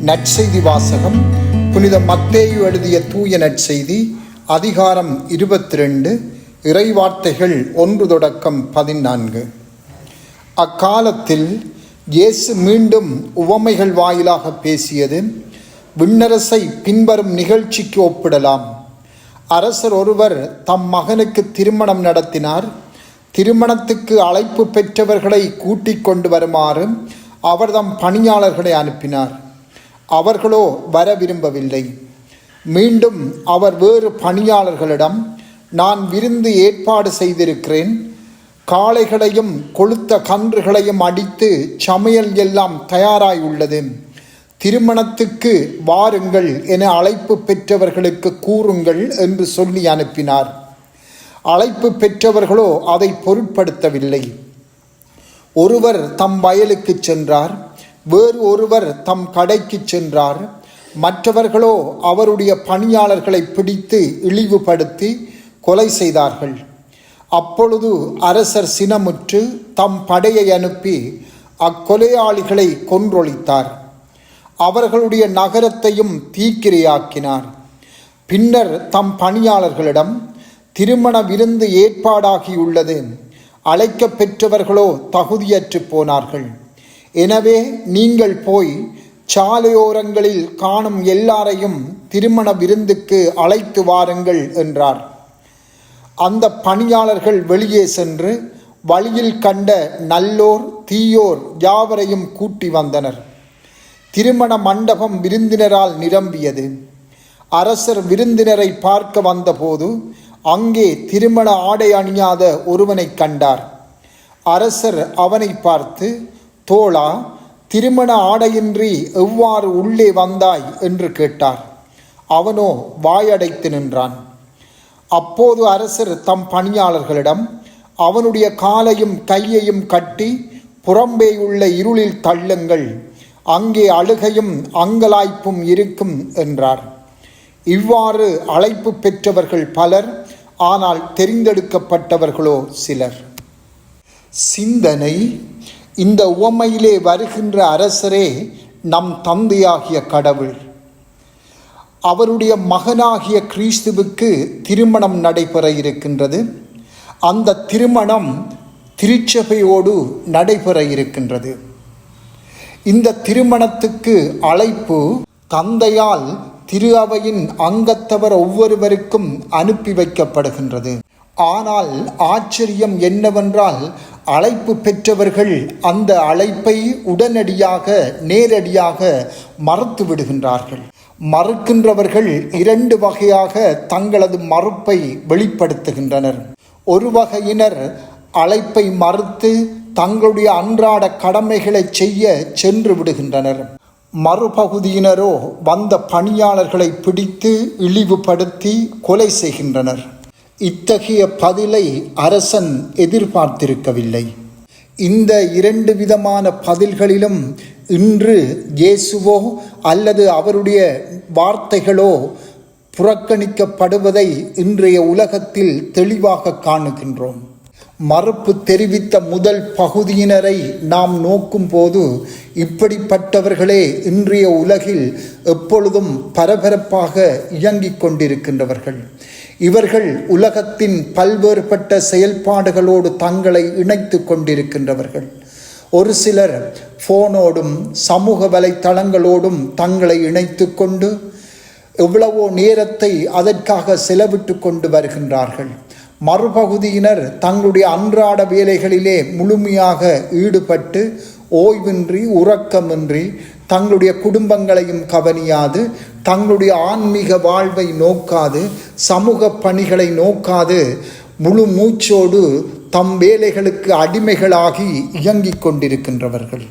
நற்செய்தி வாசகம். புனித மத்தேயு எழுதிய தூய நற்செய்தி, அதிகாரம் 22, இறைவார்த்தைகள் 1 தொடக்கம் 14. அக்காலத்தில் இயேசு மீண்டும் உவமைகள் வாயிலாக பேசியது, விண்ணரசை பின்வரும் நிகழ்ச்சிக்கு ஒப்பிடலாம். அரசர் ஒருவர் தம் மகனுக்கு திருமணம் நடத்தினார். திருமணத்துக்கு அழைப்பு பெற்றவர்களை கூட்டிக் கொண்டு வருமாறு அவர் தம் பணியாளர்களை அனுப்பினார். அவர்களோ வர விரும்பவில்லை. மீண்டும் அவர் வேறு பணியாளர்களிடம், நான் விருந்து ஏற்பாடு செய்திருக்கிறேன், காளைகளையும் கொழுத்த கன்றுகளையும் அடித்து சமையல் எல்லாம் தயாராய் உள்ளது, திருமணத்துக்கு வாருங்கள் என அழைப்பு பெற்றவர்களுக்கு கூறுங்கள் என்று சொல்லி அனுப்பினார். அழைப்பு பெற்றவர்களோ அதை பொருட்படுத்தவில்லை. ஒருவர் தம் வயலுக்கு சென்றார், வேறு ஒருவர் தம் கடைக்கு சென்றார். மற்றவர்களோ அவருடைய பணியாளர்களை பிடித்து இழிவுபடுத்தி கொலை செய்தார்கள். அப்பொழுது அரசர் சினமுற்று தம் படையை அனுப்பி அக்கொலையாளிகளை கொன்றொழித்தார். அவர்களுடைய நகரத்தையும் தீக்கிரையாக்கினார். பின்னர் தம் பணியாளர்களிடம், திருமண விருந்து ஏற்பாடாகியுள்ளது, அழைக்க பெற்றவர்களோ தகுதியற்று போனார்கள். எனவே நீங்கள் போய் சாலையோரங்களில் காணும் எல்லாரையும் திருமண விருந்துக்கு அழைத்து வாருங்கள் என்றார். அந்த பணியாளர்கள் வெளியே சென்று வழியில் கண்ட நல்லோர் தீயோர் யாவரையும் கூட்டி வந்தனர். திருமண மண்டபம் விருந்தினரால் நிரம்பியது. அரசர் விருந்தினரை பார்க்க வந்தபோது அங்கே திருமண ஆடை அணியாத ஒருவனை கண்டார். அரசர் அவனை பார்த்து, தோழா, திருமண ஆடையின்றி எவ்வாறு உள்ளே வந்தாய் என்று கேட்டார். அவனோ வாயடைத்து நின்றான். அப்போது அரசர் தம் பணியாளர்களிடம், அவனுடைய காலையும் கையையும் கட்டி புறம்பேயுள்ள இருளில் தள்ளுங்கள், அங்கே அழுகையும் அங்கலாய்ப்பும் இருக்கும் என்றார். இவ்வாறு அழைப்பு பெற்றவர்கள் பலர், ஆனால் தெரிந்தெடுக்கப்பட்டவர்களோ சிலர். சிந்தனை: இந்த உவமையிலே வருகின்ற அரசரே நம் தந்தையாகிய கடவுள். அவருடைய மகனாகிய கிறிஸ்துவுக்கு திருமணம் நடைபெற இருக்கின்றது. அந்த திருமணம் திருச்சபையோடு நடைபெற இருக்கின்றது. இந்த திருமணத்துக்கு அழைப்பு தந்தையால் திரு அவையின் அங்கத்தவர் ஒவ்வொருவருக்கும் அனுப்பி வைக்கப்படுகின்றது. ஆனால் ஆச்சரியம் என்னவென்றால், அழைப்பு பெற்றவர்கள் அந்த அழைப்பை உடனடியாக நேரடியாக மறுத்து விடுகின்றார்கள். மறுக்கின்றவர்கள் 2 வகையாக தங்களது மறுப்பை வெளிப்படுத்துகின்றனர். ஒரு வகையினர் அழைப்பை மறுத்து தங்களுடைய அன்றாட கடமைகளை செய்ய சென்று விடுகின்றனர். மறுபகுதியினரோ வந்த பணியாளர்களை பிடித்து இழிவுபடுத்தி கொலை செய்கின்றனர். இத்தகைய பதிலை அரசன் எதிர்பார்த்திருக்கவில்லை. இந்த 2 விதமான பதில்களிலும் இன்று இயேசுவோ அல்லது அவருடைய வார்த்தைகளோ புறக்கணிக்கப்படுவதை இன்றைய உலகத்தில் தெளிவாக காணுகின்றோம். மறுப்பு தெரிவித்த முதல் பகுதியினரை நாம் நோக்கும் போது, இப்படிப்பட்டவர்களே இன்றைய உலகில் எப்பொழுதும் பரபரப்பாக இயங்கிக் கொண்டிருக்கின்றவர்கள். இவர்கள் உலகத்தின் பல்வேறுபட்ட செயல்பாடுகளோடு தங்களை இணைத்து கொண்டிருக்கின்றவர்கள். ஒரு சிலர் போனோடும் சமூக வலைத்தளங்களோடும் தங்களை இணைத்து கொண்டு எவ்வளவோ நேரத்தை அதற்காக செலவிட்டு கொண்டு வருகின்றார்கள். மறுபகுதியினர் தங்களுடைய அன்றாட வேலைகளிலே முழுமையாக ஈடுபட்டு ஓய்வின்றி உறக்கமின்றி தங்களுடைய குடும்பங்களையும் கவனியாது, தங்களுடைய ஆன்மீக வாழ்வை நோக்காது, சமூக பணிகளை நோக்காது, முழு மூச்சோடு தம் வேலைகளுக்கு அடிமைகளாகி இயங்கிக் கொண்டிருக்கின்றவர்கள்.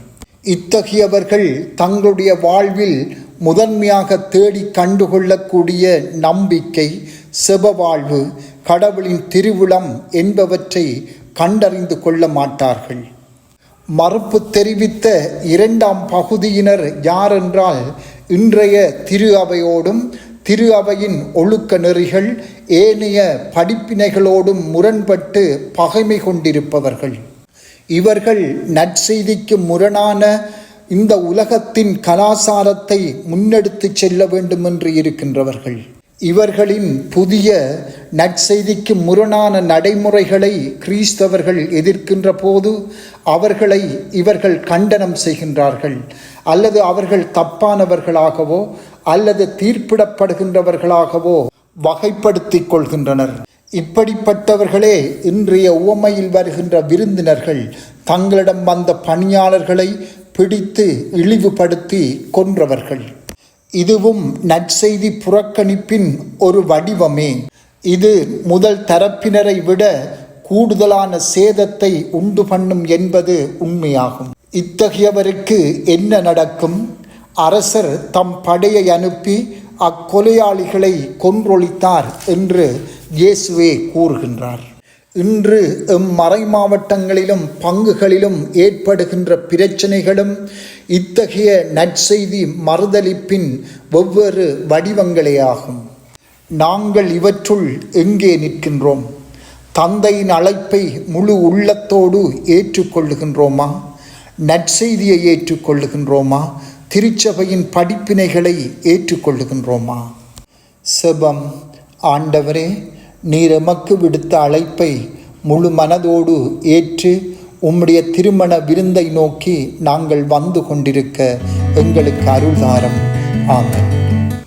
இத்தகையவர்கள் தங்களுடைய வாழ்வில் முதன்மையாக தேடி கண்டுகொள்ளக்கூடிய நம்பிக்கை, செப வாழ்வு, கடவுளின் திருவுளம் என்பவற்றை கண்டறிந்து கொள்ள மாட்டார்கள். மறுப்பு தெரிவித்த 2ஆம் பகுதியினர் யாரென்றால், இன்றைய திரு அவையோடும் திரு அவையின் ஒழுக்க நெறிகள் ஏனைய படிப்பினைகளோடும் முரண்பட்டு பகைமை கொண்டிருப்பவர்கள். இவர்கள் நற்செய்திக்கு முரணான இந்த உலகத்தின் கலாசாரத்தை முன்னெடுத்து செல்ல வேண்டும் என்று இருக்கின்றவர்கள். இவர்களின் புதிய நற்செய்திக்கு முரணான நடைமுறைகளை கிறிஸ்தவர்கள் எதிர்க்கின்ற போது அவர்களை இவர்கள் கண்டனம் செய்கின்றார்கள், அல்லது அவர்கள் தப்பானவர்களாகவோ அல்லது தீர்ப்பிடப்படுகின்றவர்களாகவோ வகைப்படுத்திக் கொள்கின்றனர். இப்படிப்பட்டவர்களே இன்றைய உவமையில் வருகின்ற விருந்தினர்கள் தங்களிடம் வந்த பணியாளர்களை பிடித்து இழிவுபடுத்தி கொன்றவர்கள். இதுவும் நற்செய்தி புறக்கணிப்பின் ஒரு வடிவமே. இது முதல் தரப்பினரை விட கூடுதலான சேதத்தை உண்டு பண்ணும் என்பது உண்மையாகும். இத்தகையவருக்கு என்ன நடக்கும்? அரசர் தம் படையை அனுப்பி அக்கொலையாளிகளை கொன்றொழித்தார் என்று இயேசுவே கூறுகின்றார். இன்று மறை மாவட்டங்களிலும் பங்குகளிலும் ஏற்படுகின்ற பிரச்சனைகளும் இத்தகைய நற்செய்தி மறுதலிப்பின் வெவ்வேறு வடிவங்களேயாகும். நாங்கள் இவற்றுள் எங்கே நிற்கின்றோம்? தந்தையின் அழைப்பை முழு உள்ளத்தோடு ஏற்றுக்கொள்ளுகின்றோமா? நற்செய்தியை ஏற்றுக்கொள்ளுகின்றோமா? திருச்சபையின் படிப்பினைகளை ஏற்றுக்கொள்ளுகின்றோமா? செபம். ஆண்டவரே, நீர் எமக்கு விடுத்த அழைப்பை முழு மனதோடு ஏற்று உம்முடைய திருமண விருந்தை நோக்கி நாங்கள் வந்து கொண்டிருக்க எங்களுக்கு அருள்தாரம். ஆமென்.